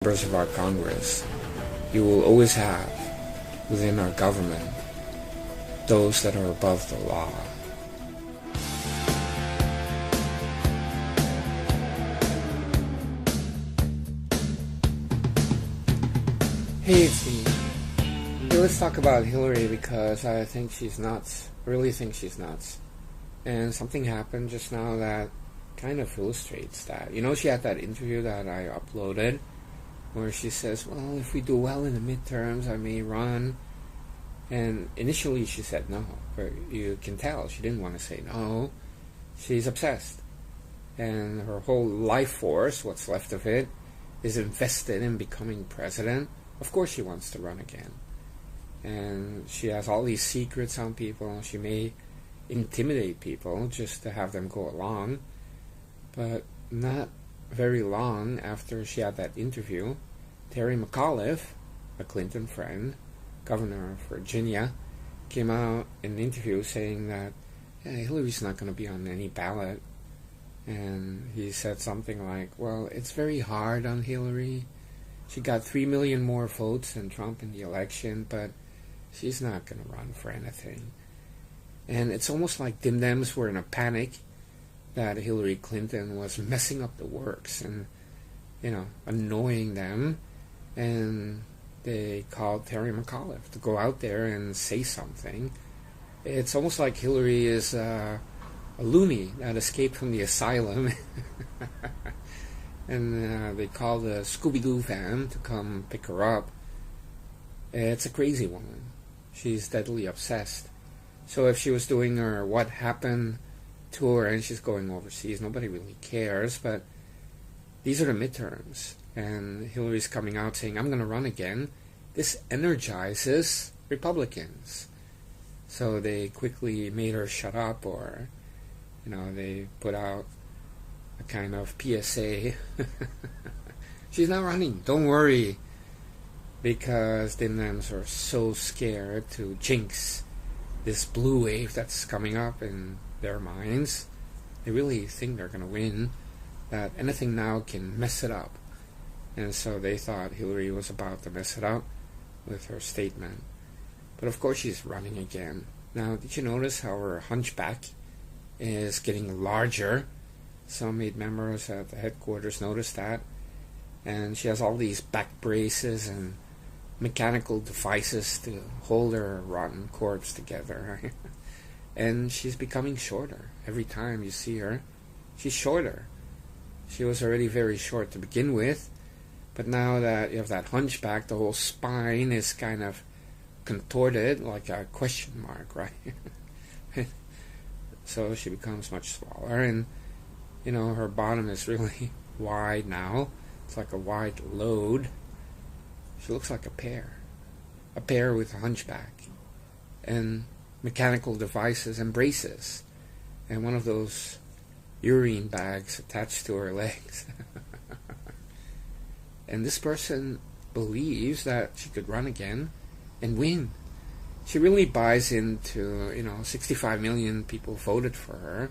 members of our Congress, you will always have, within our government, those that are above the law. Hey, it's me. Hey, let's talk about Hillary because I think she's nuts. I really think she's nuts. And something happened just now that kind of illustrates that. You know, she had that interview that I uploaded where she says, well, if we do well in the midterms, I may run. And initially she said no, but you can tell she didn't want to say no. She's obsessed. And her whole life force, what's left of it, is invested in becoming president. Of course she wants to run again. And she has all these secrets on people. She may intimidate people just to have them go along. But not very long after she had that interview, Terry McAuliffe, a Clinton friend, governor of Virginia, came out in an interview saying that Hillary's not going to be on any ballot. And he said something like, well, it's very hard on Hillary. She got 3 million more votes than Trump in the election, but she's not going to run for anything. And it's almost like Dems were in a panic that Hillary Clinton was messing up the works and, annoying them. And they called Terry McAuliffe to go out there and say something. It's almost like Hillary is a loony that escaped from the asylum. And they called the Scooby-Doo van to come pick her up. It's a crazy woman. She's deadly obsessed. So if she was doing her What Happened tour and she's going overseas, nobody really cares. But these are the midterms. And Hillary's coming out saying, I'm going to run again. This energizes Republicans. So they quickly made her shut up, or, they put out a kind of PSA. She's not running, don't worry, because Dems are so scared to jinx this blue wave that's coming up in their minds. They really think they're going to win, that anything now can mess it up. And so they thought Hillary was about to mess it up with her statement. But of course she's running again. Now, did you notice how her hunchback is getting larger? Some aide members at the headquarters noticed that. And she has all these back braces and mechanical devices to hold her rotten corpse together. And she's becoming shorter. Every time you see her, she's shorter. She was already very short to begin with. But now that you have that hunchback, the whole spine is kind of contorted like a question mark, right? So she becomes much smaller, and her bottom is really wide now. It's like a wide load. She looks like a pear with a hunchback and mechanical devices and braces and one of those urine bags attached to her legs. And this person believes that she could run again and win. She really buys into, 65 million people voted for her.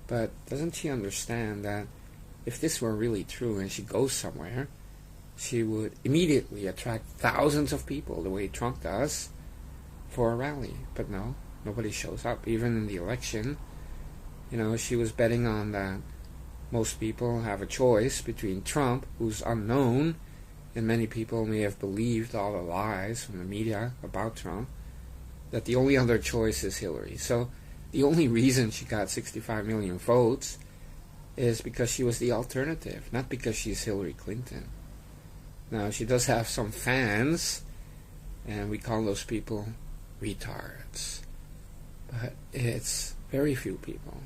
But doesn't she understand that if this were really true and she goes somewhere, she would immediately attract thousands of people the way Trump does for a rally? But no, nobody shows up. Even in the election, she was betting on that most people have a choice between Trump, who's unknown, and many people may have believed all the lies from the media about Trump, that the only other choice is Hillary. So the only reason she got 65 million votes is because she was the alternative, not because she's Hillary Clinton. Now, she does have some fans, and we call those people retards. But it's very few people.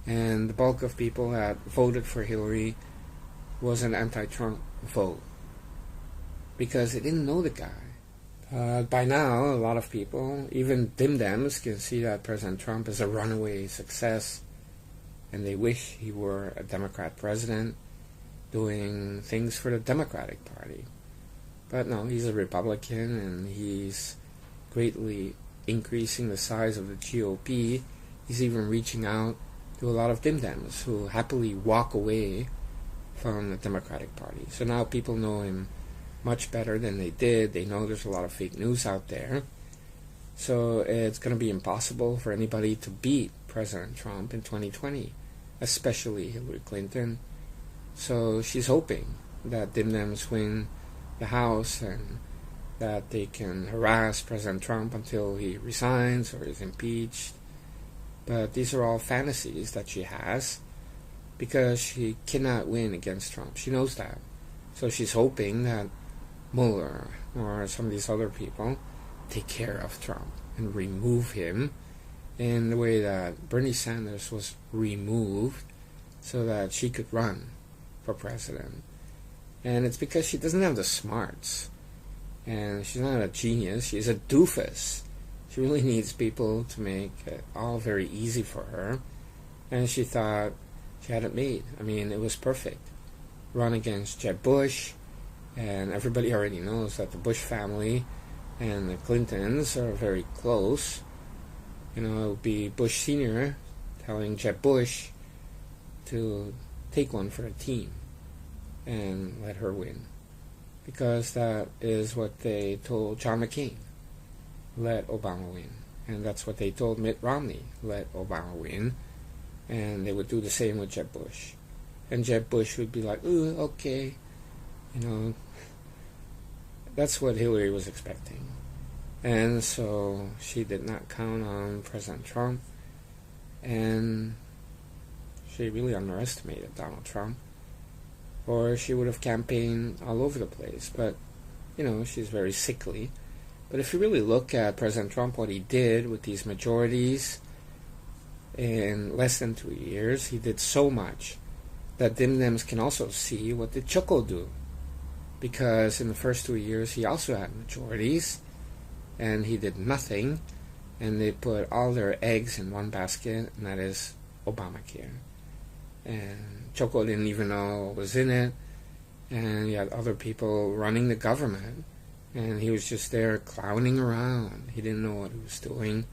And the bulk of people that voted for Hillary was an anti-Trump vote, because they didn't know the guy. By now, a lot of people, even Dems, can see that President Trump is a runaway success, and they wish he were a Democrat president doing things for the Democratic Party. But no, he's a Republican, and he's greatly increasing the size of the GOP. He's even reaching out to a lot of Dems who happily walk away from the Democratic Party. So now people know him much better than they did. They know there's a lot of fake news out there. So it's going to be impossible for anybody to beat President Trump in 2020, especially Hillary Clinton. So she's hoping that Dems win the House and that they can harass President Trump until he resigns or is impeached. But these are all fantasies that she has because she cannot win against Trump. She knows that. So she's hoping that Mueller or some of these other people take care of Trump and remove him in the way that Bernie Sanders was removed so that she could run for president. And it's because she doesn't have the smarts. And she's not a genius. She's a doofus. She really needs people to make it all very easy for her. And she thought she had it made. I mean, it was perfect. Run against Jeb Bush. And everybody already knows that the Bush family and the Clintons are very close. You know, it would be Bush Sr. telling Jeb Bush to take one for the team and let her win. Because that is what they told John McCain. Let Obama win. And that's what they told Mitt Romney. Let Obama win. And they would do the same with Jeb Bush. And Jeb Bush would be like, ooh, okay. You know, that's what Hillary was expecting. And so she did not count on President Trump. And she really underestimated Donald Trump. Or she would have campaigned all over the place. But, you know, she's very sickly. But if you really look at President Trump, what he did with these majorities in less than 2 years, he did so much that Dems can also see what did Choco do. Because in the first 2 years, he also had majorities, and he did nothing, and they put all their eggs in one basket, and that is Obamacare. And Choco didn't even know what was in it, and he had other people running the government, and he was just there clowning around. He didn't know what he was doing.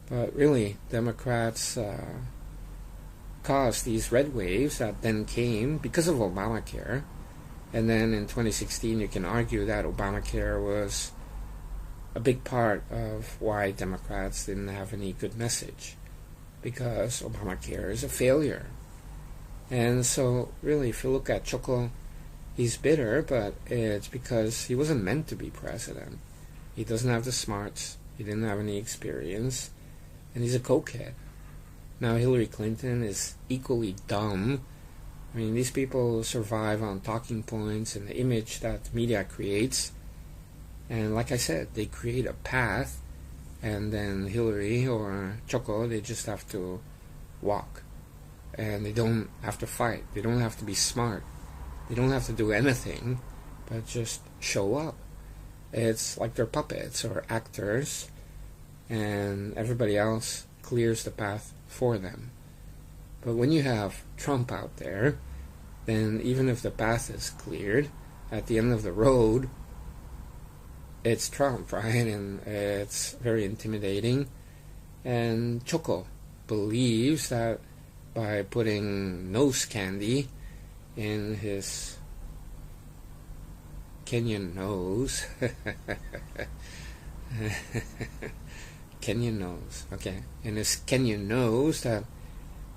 But really, Democrats caused these red waves that then came because of Obamacare. And then in 2016, you can argue that Obamacare was a big part of why Democrats didn't have any good message. Because Obamacare is a failure. And so, really, if you look at Choco, he's bitter, but it's because he wasn't meant to be president. He doesn't have the smarts. He didn't have any experience. And he's a cokehead. Now, Hillary Clinton is equally dumb. I mean, these people survive on talking points and the image that the media creates. And like I said, they create a path, and then Hillary or Choco, they just have to walk. And they don't have to fight. They don't have to be smart. They don't have to do anything, but just show up. It's like they're puppets or actors, and everybody else clears the path for them. But when you have Trump out there, then even if the path is cleared, at the end of the road, it's Trump, right? And it's very intimidating. And Choco believes that by putting nose candy in his Kenyan nose, Kenyan nose, okay, in his Kenyan nose, that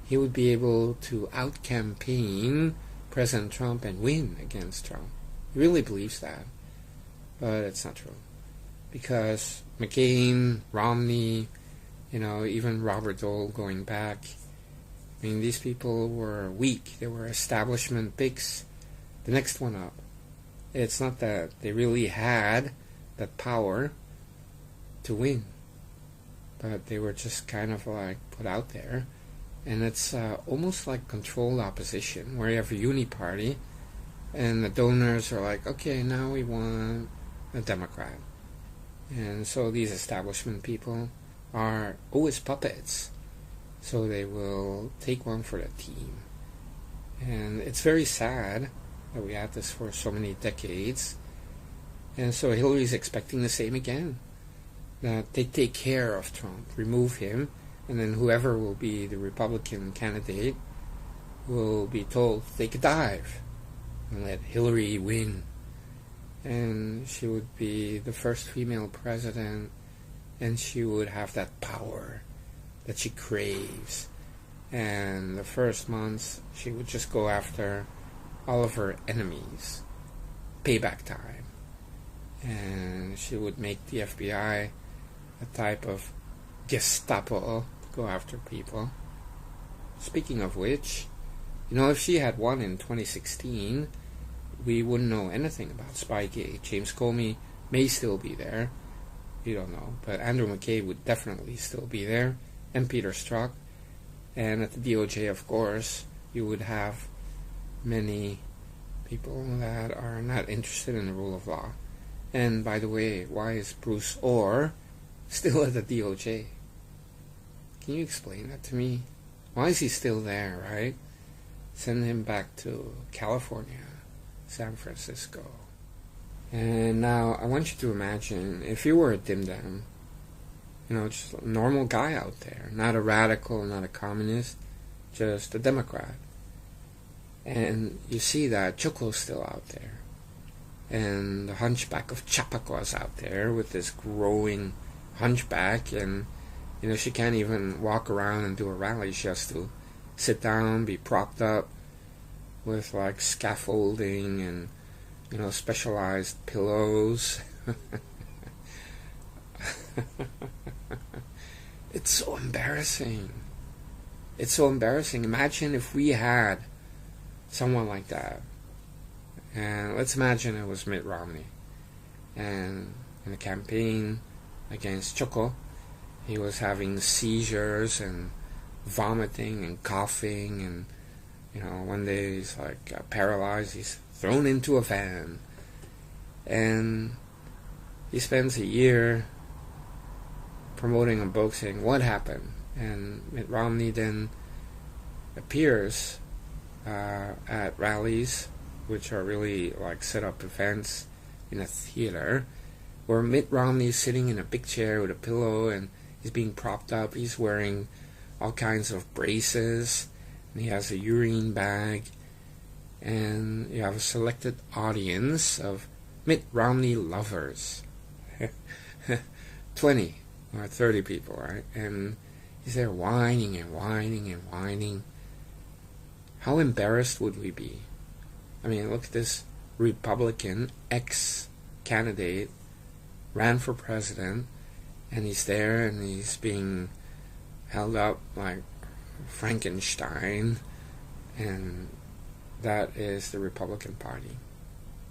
he would be able to out-campaign President Trump and win against Trump. He really believes that. But it's not true. Because McCain, Romney, you know, even Robert Dole going back, I mean, these people were weak. They were establishment picks. The next one up. It's not that they really had that power to win. But they were just kind of like put out there. And it's almost like controlled opposition, where you have a uni-party, and the donors are like, okay, now we want a Democrat. And so these establishment people are always puppets. So they will take one for the team. And it's very sad that we had this for so many decades. And so Hillary's expecting the same again. That they take care of Trump, remove him, and then whoever will be the Republican candidate will be told to take a dive and let Hillary win. And she would be the first female president, and she would have that power that she craves. And the first months, she would just go after all of her enemies. Payback time. And she would make the FBI a type of Gestapo to go after people. Speaking of which, if she had won in 2016, we wouldn't know anything about Spygate. James Comey may still be there. We don't know. But Andrew McCabe would definitely still be there. And Peter Strzok. And at the DOJ, of course, you would have many people that are not interested in the rule of law. And by the way, why is Bruce Orr still at the DOJ? Can you explain that to me? Why is he still there, right? Send him back to California, San Francisco. And now I want you to imagine if you were a dim dam, just a normal guy out there, not a radical, not a communist, just a Democrat. And you see that Choco's still out there. And the hunchback of Chappaqua out there with this growing hunchback. And, she can't even walk around and do a rally. She has to sit down, be propped up with, scaffolding and, specialized pillows. It's so embarrassing. It's so embarrassing. Imagine if we had someone like that. And let's imagine it was Mitt Romney. And in the campaign against Choco, he was having seizures and vomiting and coughing. And, one day he's paralyzed. He's thrown into a van. And he spends a year promoting a book saying, what happened? And Mitt Romney then appears at rallies, which are really set up events in a theater, where Mitt Romney is sitting in a big chair with a pillow and he's being propped up. He's wearing all kinds of braces, and he has a urine bag, and you have a selected audience of Mitt Romney lovers. 20 or 30 people, right? And he's there whining and whining and whining. How embarrassed would we be? I mean, look at this Republican ex-candidate, ran for president, and he's there and he's being held up like Frankenstein, and that is the Republican Party.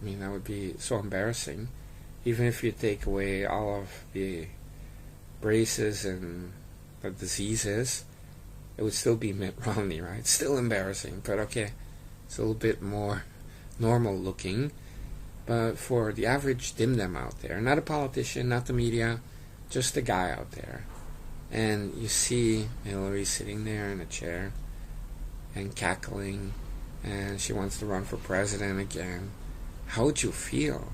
I mean, that would be so embarrassing. Even if you take away all of the braces and the diseases, it would still be Mitt Romney, right? Still embarrassing, but okay, it's a little bit more normal looking. But for the average dim-dam out there, not a politician, not the media, just a guy out there, and you see Hillary sitting there in a chair and cackling, and she wants to run for president again, how would you feel?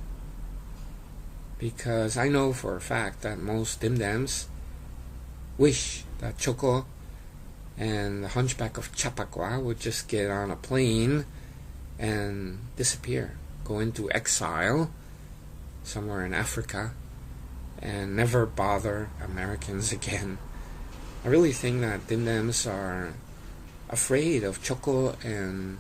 Because I know for a fact that most dim-dams wish that Choco and the hunchback of Chappaqua would just get on a plane and disappear, go into exile somewhere in Africa, and never bother Americans again. I really think that dim-dams are afraid of Choco and